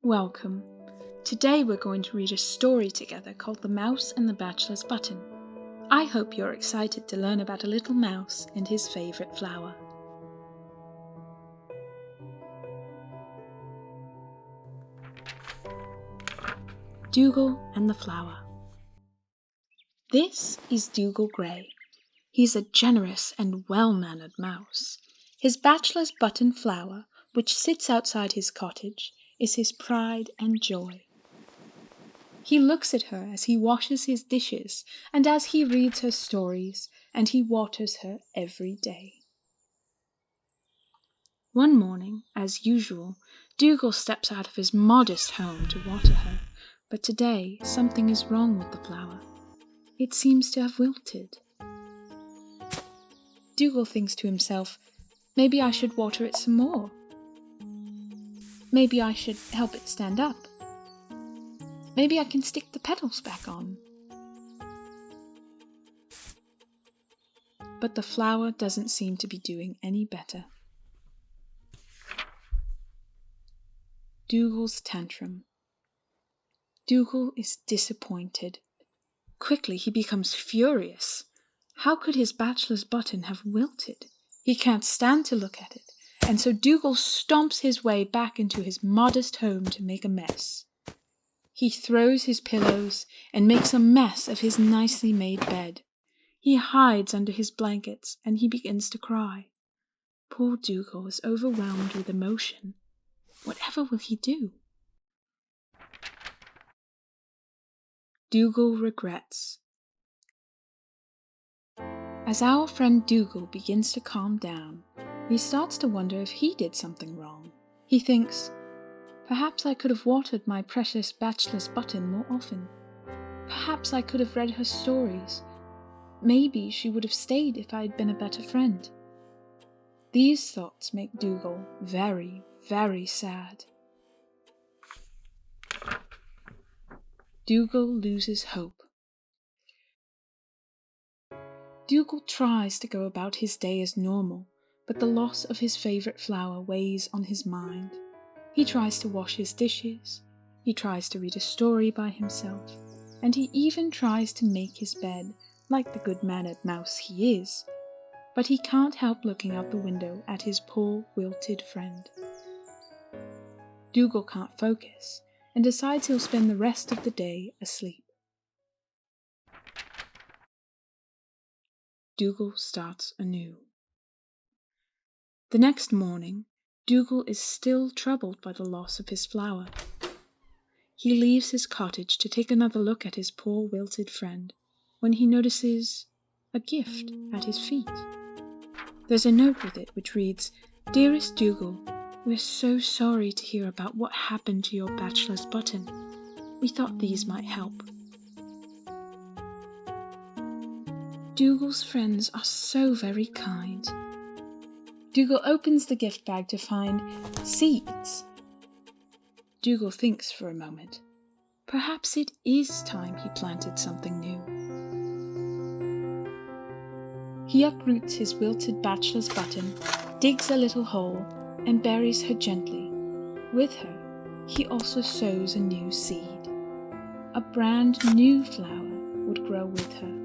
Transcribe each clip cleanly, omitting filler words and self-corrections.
Welcome. Today we're going to read a story together called The Mouse and the Bachelor's Button. I hope you're excited to learn about a little mouse and his favourite flower. Dougal and the Flower. This is Dougal Gray. He's a generous and well-mannered mouse. His bachelor's button flower, which sits outside his cottage, is his pride and joy. He looks at her as he washes his dishes and as he reads her stories, and he waters her every day. One morning, as usual, Dougal steps out of his modest home to water her, but today something is wrong with the flower. It seems to have wilted. Dougal thinks to himself, maybe I should water it some more. Maybe I should help it stand up. Maybe I can stick the petals back on. But the flower doesn't seem to be doing any better. Dougal's tantrum. Dougal is disappointed. Quickly he becomes furious. How could his bachelor's button have wilted? He can't stand to look at it, and so Dougal stomps his way back into his modest home to make a mess. He throws his pillows and makes a mess of his nicely made bed. He hides under his blankets and he begins to cry. Poor Dougal is overwhelmed with emotion. Whatever will he do? Dougal regrets. As our friend Dougal begins to calm down, he starts to wonder if he did something wrong. He thinks, perhaps I could have watered my precious bachelor's button more often. Perhaps I could have read her stories. Maybe she would have stayed if I had been a better friend. These thoughts make Dougal very, very sad. Dougal loses hope. Dougal tries to go about his day as normal, but the loss of his favourite flower weighs on his mind. He tries to wash his dishes, he tries to read a story by himself, and he even tries to make his bed, like the good-mannered mouse he is. But he can't help looking out the window at his poor wilted friend. Dougal can't focus, and decides he'll spend the rest of the day asleep. Dougal starts anew. The next morning, Dougal is still troubled by the loss of his flower. He leaves his cottage to take another look at his poor wilted friend, when he notices a gift at his feet. There's a note with it which reads, "Dearest Dougal, we're so sorry to hear about what happened to your bachelor's button. We thought these might help." Dougal's friends are so very kind. Dougal opens the gift bag to find seeds. Dougal thinks for a moment. Perhaps it is time he planted something new. He uproots his wilted bachelor's button, digs a little hole, and buries her gently. With her, he also sows a new seed. A brand new flower would grow with her.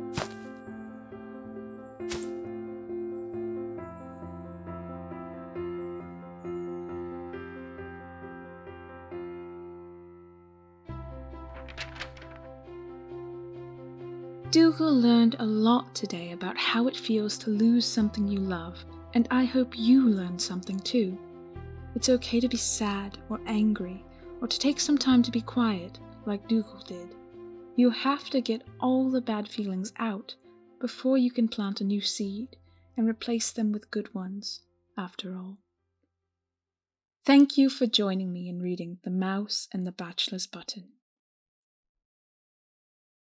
Dougal learned a lot today about how it feels to lose something you love, and I hope you learned something too. It's okay to be sad or angry, or to take some time to be quiet, like Dougal did. You have to get all the bad feelings out before you can plant a new seed and replace them with good ones, after all. Thank you for joining me in reading The Mouse and the Bachelor's Button.